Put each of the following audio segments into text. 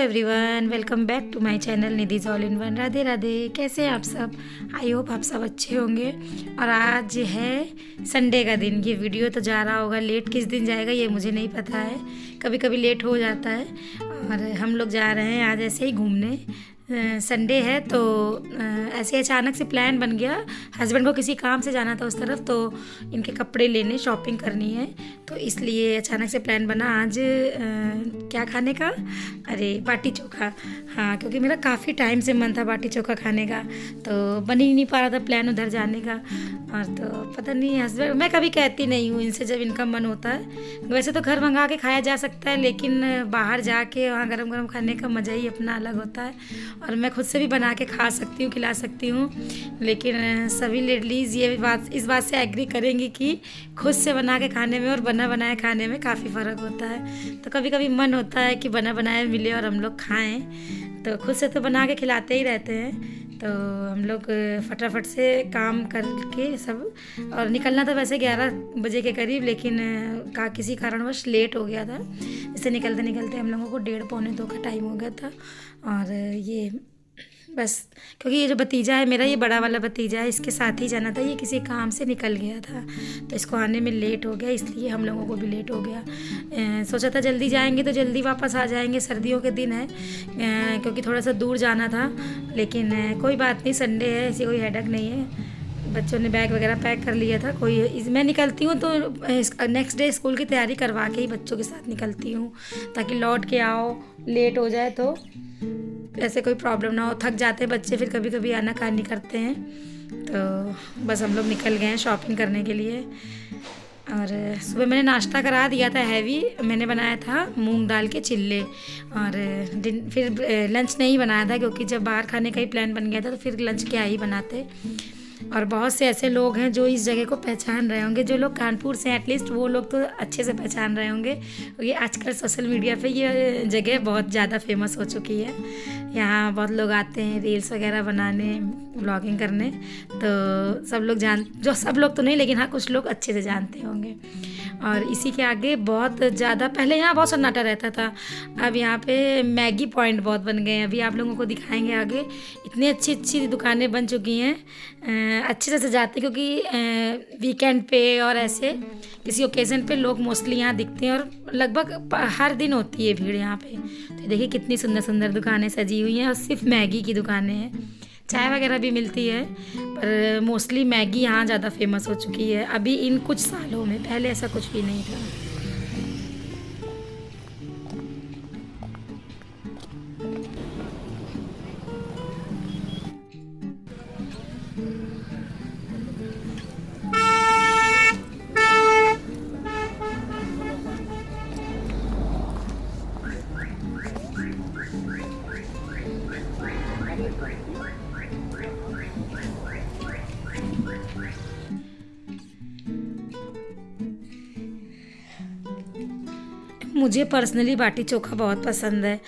Everyone, welcome back to my channel Nidhi's all in one. Radhe Radhe. कैसे हैं आप सब? आई होप आप सब अच्छे होंगे। और आज है संडे का दिन। ये वीडियो तो जा रहा होगा लेट, किस दिन जाएगा ये मुझे नहीं पता है, कभी कभी लेट हो जाता है। और हम लोग जा रहे हैं आज ऐसे ही घूमने। संडे है तो ऐसे अचानक से प्लान बन गया। हस्बैंड को किसी काम से जाना था उस तरफ, तो इनके कपड़े लेने, शॉपिंग करनी है, तो इसलिए अचानक से प्लान बना आज क्या खाने का। अरे बाटी चोखा। हाँ, क्योंकि मेरा काफ़ी टाइम से मन था बाटी चोखा खाने का, तो बन ही नहीं पा रहा था प्लान उधर जाने का। और तो पता नहीं, हस्बैंड, मैं कभी कहती नहीं हूँ इनसे जब इनका मन होता है। वैसे तो घर मंगा के खाया जा सकता है, लेकिन बाहर जाके वहाँ गरम गरम खाने का मज़ा ही अपना अलग होता है। और मैं खुद से भी बना के खा सकती हूँ, खिला सकती हूँ, लेकिन सभी लेडीज़ इस बात से एग्री करेंगी कि खुद से बना के खाने में और बना बनाया खाने में काफ़ी फ़र्क होता है। तो कभी कभी मन होता है कि बना बनाया मिले और हम लोग खाएं, तो खुद से तो बना के खिलाते ही रहते हैं। तो हम लोग फटाफट से काम करके सब, और निकलना था वैसे 11 बजे के करीब, लेकिन किसी कारणवश लेट हो गया था। इससे निकलते निकलते हम लोगों को 1:30-2 का टाइम हो गया था। और ये बस, क्योंकि ये जो भतीजा है मेरा, ये बड़ा वाला भतीजा है, इसके साथ ही जाना था। ये किसी काम से निकल गया था, तो इसको आने में लेट हो गया, इसलिए हम लोगों को भी लेट हो गया। सोचा था जल्दी जाएंगे तो जल्दी वापस आ जाएंगे, सर्दियों के दिन है, क्योंकि थोड़ा सा दूर जाना था। लेकिन कोई बात नहीं, संडे है, ऐसी कोई हेडक नहीं है। बच्चों ने बैग वगैरह पैक कर लिया था। मैं निकलती हूँ तो नेक्स्ट डे स्कूल की तैयारी करवा के ही बच्चों के साथ निकलती हूँ, ताकि लौट के आओ लेट हो जाए तो ऐसे कोई प्रॉब्लम ना हो। थक जाते हैं बच्चे, फिर कभी कभी आनाकानी करते हैं। तो बस हम लोग निकल गए हैं शॉपिंग करने के लिए। और सुबह मैंने नाश्ता करा दिया था हैवी। मैंने बनाया था मूंग दाल के चिल्ले, और फिर लंच नहीं बनाया था, क्योंकि जब बाहर खाने का ही प्लान बन गया था तो फिर लंच क्या ही बनाते। और बहुत से ऐसे लोग हैं जो इस जगह को पहचान रहे होंगे, जो लोग कानपुर से, एटलीस्ट वो लोग तो अच्छे से पहचान रहे होंगे, क्योंकि आजकल सोशल मीडिया पे ये जगह बहुत ज़्यादा फेमस हो चुकी है। यहाँ बहुत लोग आते हैं रील्स वगैरह बनाने, व्लॉगिंग करने, तो सब लोग तो नहीं, लेकिन हाँ कुछ लोग अच्छे से जानते होंगे। और इसी के आगे बहुत ज़्यादा, पहले यहाँ बहुत सन्नाटा रहता था, अब यहाँ पे मैगी पॉइंट बहुत बन गए हैं। अभी आप लोगों को दिखाएंगे आगे, इतनी अच्छी अच्छी दुकानें बन चुकी हैं, अच्छे से सजाते, क्योंकि वीकेंड पे और ऐसे किसी ओकेज़न पे लोग मोस्टली यहाँ दिखते हैं, और लगभग हर दिन होती है भीड़ यहाँ पे। तो देखिए कितनी सुंदर सुंदर दुकानें सजी हुई हैं, और सिर्फ मैगी की दुकानें हैं। चाय वगैरह भी मिलती है, पर मोस्टली मैगी यहाँ ज़्यादा फेमस हो चुकी है अभी इन कुछ सालों में, पहले ऐसा कुछ भी नहीं था। मुझे पर्सनली बाटी चोखा बहुत पसंद है,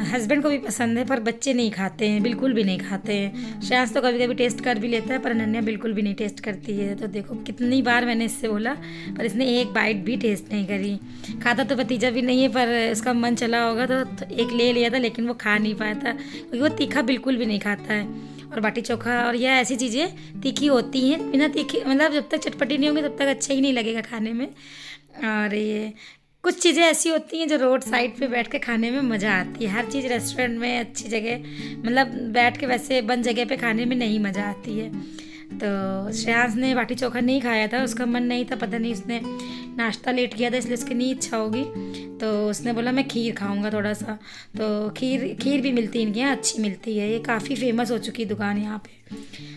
हस्बैंड को भी पसंद है, पर बच्चे नहीं खाते हैं, बिल्कुल भी नहीं खाते हैं। श्रेयांश तो कभी कभी टेस्ट कर भी लेता है, पर अनन्या बिल्कुल भी नहीं टेस्ट करती है। तो देखो कितनी बार मैंने इससे बोला, पर इसने एक बाइट भी टेस्ट नहीं करी। खाता तो भतीजा भी नहीं है, पर उसका मन चला होगा तो एक ले लिया था, लेकिन वो खा नहीं पाया था, क्योंकि वो तीखा बिल्कुल भी नहीं खाता है। और बाटी चोखा और यह ऐसी चीज़ें तीखी होती हैं, बिना तीखी मतलब जब तक चटपटी नहीं होंगी तब तक अच्छा ही नहीं लगेगा खाने में। और ये कुछ चीज़ें ऐसी होती हैं जो रोड साइड पे बैठ के खाने में मज़ा आती है। हर चीज़ रेस्टोरेंट में अच्छी जगह, मतलब बैठ के वैसे बंद जगह पे खाने में नहीं मज़ा आती है। तो श्रेयांश ने बाटी चोखा नहीं खाया था, उसका मन नहीं था, पता नहीं उसने नाश्ता लेट किया था इसलिए उसकी नहीं इच्छा होगी। तो उसने बोला मैं खीर खाऊंगा थोड़ा सा। तो खीर भी मिलती है इनके यहाँ, अच्छी मिलती है, ये काफ़ी फेमस हो चुकी है दुकान यहाँ पे।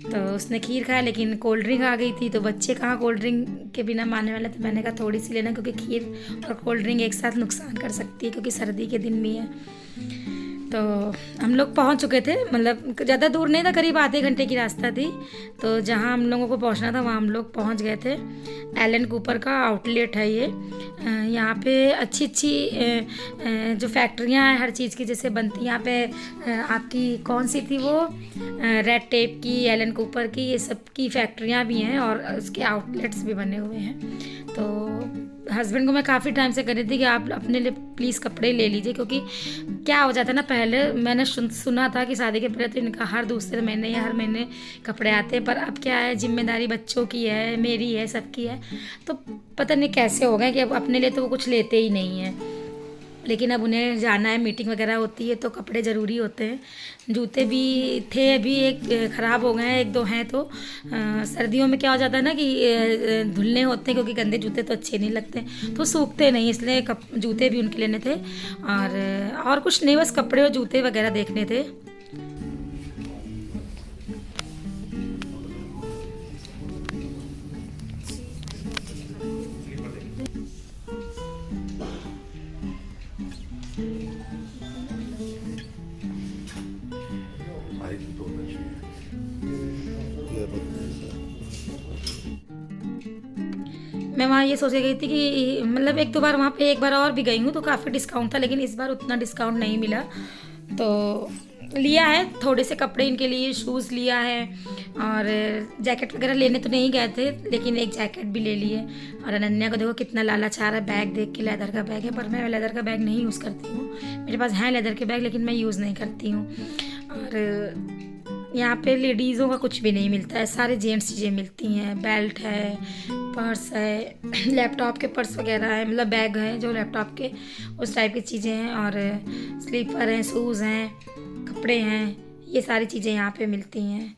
तो उसने खीर खाया, लेकिन कोल्ड ड्रिंक आ गई थी, तो बच्चे कहाँ कोल्ड ड्रिंक के बिना मानने वाले, तो मैंने कहा थोड़ी सी लेना, क्योंकि खीर और कोल्ड ड्रिंक एक साथ नुकसान कर सकती है, क्योंकि सर्दी के दिन भी है। तो हम लोग पहुंच चुके थे, मतलब ज़्यादा दूर नहीं था, करीब आधे घंटे की रास्ता थी। तो जहां हम लोगों को पहुंचना था वहां हम लोग पहुंच गए थे। एलन कूपर का आउटलेट है ये। यहाँ पे अच्छी अच्छी जो फैक्ट्रियाँ हैं हर चीज़ की जैसे बनती हैं यहाँ पे। आपकी कौन सी थी वो, रेड टेप की, एलन कूपर की, ये सब की फैक्ट्रियाँ भी हैं, और उसके आउटलेट्स भी बने हुए हैं। तो हस्बैंड को मैं काफ़ी टाइम से कह रही थी कि आप अपने लिए प्लीज़ कपड़े ले लीजिए, क्योंकि क्या हो जाता है ना, पहले मैंने सुना था कि शादी के पहले तो इनका हर दूसरे महीने या हर महीने कपड़े आते हैं, पर अब क्या है, जिम्मेदारी बच्चों की है, मेरी है, सबकी है, तो पता नहीं कैसे हो गए कि अब अपने लिए तो वो कुछ लेते ही नहीं हैं। लेकिन अब उन्हें जाना है, मीटिंग वगैरह होती है तो कपड़े ज़रूरी होते हैं। जूते भी थे, अभी एक ख़राब हो गए हैं, एक दो हैं, तो सर्दियों में क्या हो जाता है ना कि धुलने होते हैं, क्योंकि गंदे जूते तो अच्छे नहीं लगते, तो सूखते नहीं, इसलिए जूते भी उनके लेने थे। और कुछ नहीं, बस कपड़े और जूते वगैरह देखने थे। मैं वहाँ ये सोच के गई थी कि मतलब एक दो बार वहाँ पे, एक बार और भी गई हूँ तो काफ़ी डिस्काउंट था, लेकिन इस बार उतना डिस्काउंट नहीं मिला, तो लिया है थोड़े से कपड़े इनके लिए, शूज़ लिया है, और जैकेट वगैरह लेने तो नहीं गए थे, लेकिन एक जैकेट भी ले लिए। और अनन्या को देखो कितना लालच आ रहा है बैग देख के, लेदर का बैग है, पर मैं लेदर का बैग नहीं यूज़ करती हूँ, मेरे पास है लेदर के बैग लेकिन मैं यूज़ नहीं करती हूँ। और यहाँ पे लेडीज़ों का कुछ भी नहीं मिलता है, सारे जेंट्स चीज़ें मिलती हैं, बेल्ट है, पर्स है, लैपटॉप के पर्स वगैरह है, मतलब बैग है जो लैपटॉप के, उस टाइप की चीज़ें हैं, और स्लीपर हैं, शूज़ हैं, कपड़े हैं, ये सारी चीज़ें यहाँ पे मिलती हैं।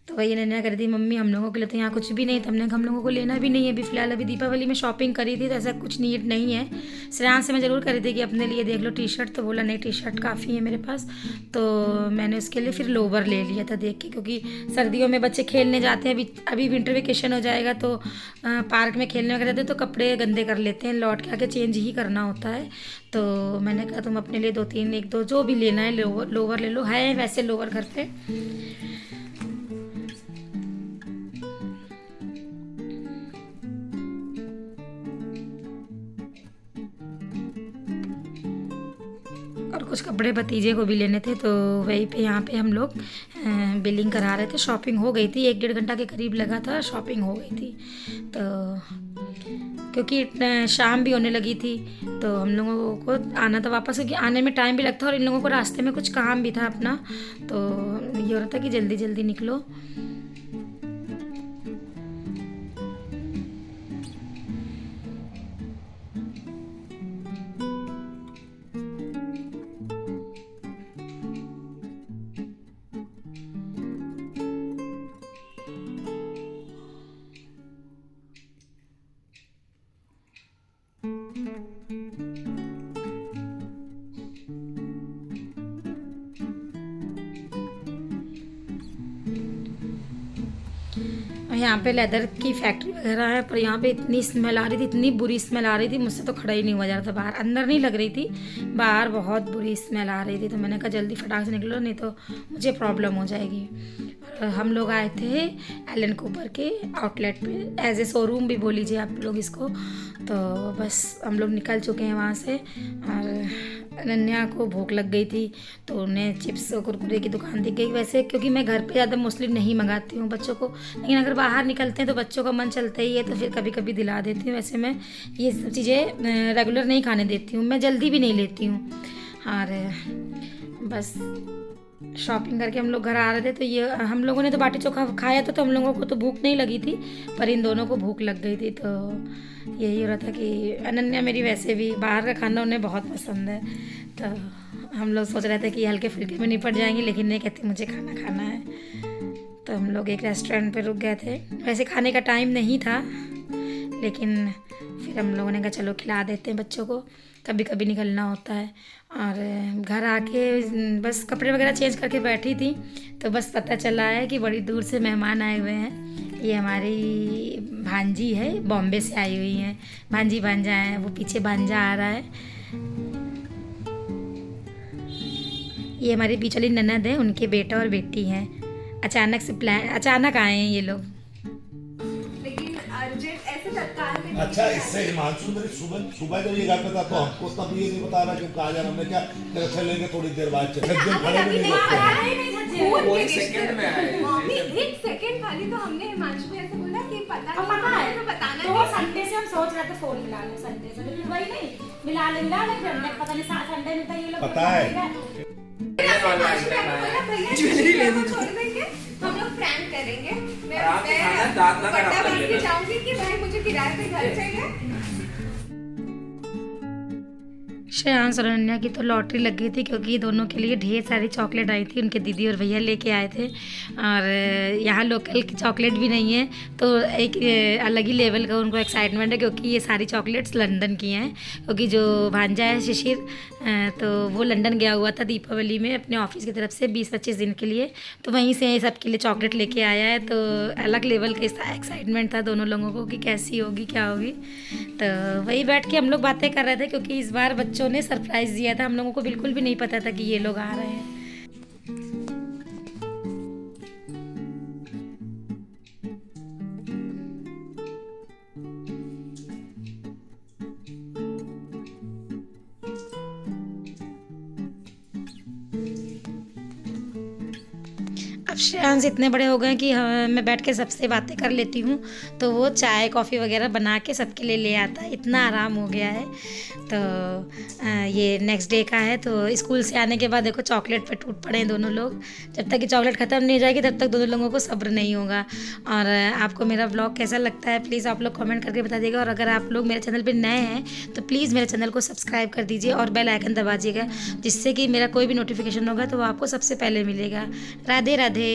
तो वही अनन्या कर दी, मम्मी हम लोगों के लिए तो यहाँ कुछ भी नहीं, तो हमने हम लोगों को लेना भी नहीं है अभी फ़िलहाल। अभी दीपावली में शॉपिंग करी थी तो ऐसा कुछ नीड नहीं है। श्रेयांश से मैं ज़रूर करी थी कि अपने लिए देख लो टी शर्ट, तो बोला नहीं टी शर्ट काफ़ी है मेरे पास, तो मैंने उसके लिए फिर लोवर ले लिया था देख के, क्योंकि सर्दियों में बच्चे खेलने जाते हैं, अभी विंटर वेकेशन हो जाएगा तो पार्क में खेलने वगैरह जाते हैं, तो कपड़े गंदे कर लेते हैं, लौट के आके चेंज ही करना होता है। तो मैंने कहा तुम अपने लिए 2-3 एक दो जो भी लेना है लोवर ले लो, है वैसे लोवर घर पे। और कुछ कपड़े भतीजे को भी लेने थे, तो वहीं पे यहाँ पे हम लोग बिलिंग करा रहे थे। शॉपिंग हो गई थी, 1-1.5 घंटा के करीब लगा था, शॉपिंग हो गई थी। तो क्योंकि शाम भी होने लगी थी तो हम लोगों को आना था वापस, क्योंकि आने में टाइम भी लगता है और इन लोगों को रास्ते में कुछ काम भी था अपना, तो ये हो रहा था कि जल्दी जल्दी निकलो। यहाँ पे लेदर की फैक्ट्री वगैरह है, पर यहाँ पे इतनी स्मेल आ रही थी, इतनी बुरी स्मेल आ रही थी, मुझसे तो खड़ा ही नहीं हुआ जा रहा था बाहर। अंदर नहीं लग रही थी, बाहर बहुत बुरी स्मेल आ रही थी, तो मैंने कहा जल्दी फटाक से निकलो नहीं तो मुझे प्रॉब्लम हो जाएगी। और हम लोग आए थे एलन कूपर के आउटलेट पे, एज ए शोरूम भी बोल लीजिए आप लोग इसको। तो बस हम लोग निकल चुके हैं वहाँ से, और अनन्या को भूख लग गई थी तो उन्हें चिप्स और कुरकुरे की दुकान दिख गई। वैसे क्योंकि मैं घर पे ज़्यादा मोस्टली नहीं मंगाती हूँ बच्चों को, लेकिन अगर बाहर निकलते हैं तो बच्चों का मन चलता ही है, तो फिर कभी कभी दिला देती हूँ। वैसे मैं ये सब चीज़ें रेगुलर नहीं खाने देती हूँ, मैं जल्दी भी नहीं लेती हूँ। और बस शॉपिंग करके हम लोग घर आ रहे थे, तो ये हम लोगों ने तो बाटी चोखा खाया था, तो हम लोगों को तो भूख नहीं लगी थी, पर इन दोनों को भूख लग गई थी। तो यही हो रहा था कि अनन्या मेरी वैसे भी बाहर का खाना उन्हें बहुत पसंद है, तो हम लोग सोच रहे थे कि हल्के फुल्के में निपट जाएंगे, लेकिन नहीं, कहती मुझे खाना खाना है। तो हम लोग एक रेस्टोरेंट पे रुक गए थे, वैसे खाने का टाइम नहीं था, लेकिन फिर हम लोगों ने कहा चलो खिला देते हैं बच्चों को, कभी कभी निकलना होता है। और घर आके बस कपड़े वगैरह चेंज करके बैठी थी, तो बस पता चला है कि बड़ी दूर से मेहमान आए हुए हैं। ये हमारी भांजी है, बॉम्बे से आई हुई हैं, भांजी भांजा है, वो पीछे भांजा आ रहा है। ये हमारी बीच वाली ननद है, उनके बेटा और बेटी हैं। अचानक आए हैं ये लोग। अच्छा, इससे हिमांशु मेरी सुबह जब ये घर पे था तो हमको तब ये नहीं बता रहा कि कहाँ जाना, हमने क्या चलेंगे थोड़ी देर बाद, खड़े भी नहीं सेकंड में आए। मम्मी एक सेकंड खाली तो हमने हिमांशु को ऐसे बोला कि पता है तो बताना है। तो संडे से हम सोच रहे थे फोन मिला ले संडे से, लेकिन वही नहीं मिला ले फिर हमने पता नहीं संडे में तो ये लोग पता है ज्वेलरी ले दी छोड़ देंगे, हम लोग प्रैंक करेंगे। मैं पट्टा बन के जाऊंगी कि भाई मुझे किराए पे घर चाहिए। श्रेयांश और अनन्या की तो लॉटरी लग गई थी, क्योंकि दोनों के लिए ढेर सारी चॉकलेट आई थी, उनके दीदी और भैया लेके आए थे। और यहाँ लोकल की चॉकलेट भी नहीं है, तो एक अलग ही लेवल का उनको एक्साइटमेंट है, क्योंकि ये सारी चॉकलेट्स लंदन की हैं। क्योंकि जो भांजा है शिशिर, तो वो लंदन गया हुआ था दीपावली में अपने ऑफिस की तरफ से 20-25 दिन के लिए, तो वहीं से सबके लिए चॉकलेट लेके आया है। तो अलग लेवल का एक्साइटमेंट था दोनों लोगों को कि कैसी होगी क्या होगी। तो वही बैठ के हम लोग बातें कर रहे थे, क्योंकि इस बार बच्चों ने सरप्राइज़ दिया था, हम लोगों को बिल्कुल भी नहीं पता था कि ये लोग आ रहे हैं। अब श्रेयांश इतने बड़े हो गए कि मैं बैठ के सबसे बातें कर लेती हूँ, तो वो चाय कॉफ़ी वगैरह बना के सबके लिए ले आता है, इतना आराम हो गया है। तो ये नेक्स्ट डे का है, तो स्कूल से आने के बाद देखो चॉकलेट पे टूट पड़े हैं दोनों लोग। जब तक कि चॉकलेट ख़त्म नहीं हो जाएगी तब तक दोनों लोगों को सब्र नहीं होगा। और आपको मेरा ब्लॉग कैसा लगता है प्लीज़ आप लोग कमेंट करके बता दीजिएगा। और अगर आप लोग मेरे चैनल पर नए हैं तो प्लीज़ मेरे चैनल को सब्सक्राइब कर दीजिए और बेल आइकन दबा दीजिएगा, जिससे कि मेरा कोई भी नोटिफिकेशन होगा तो वो आपको सबसे पहले मिलेगा। राधे राधे।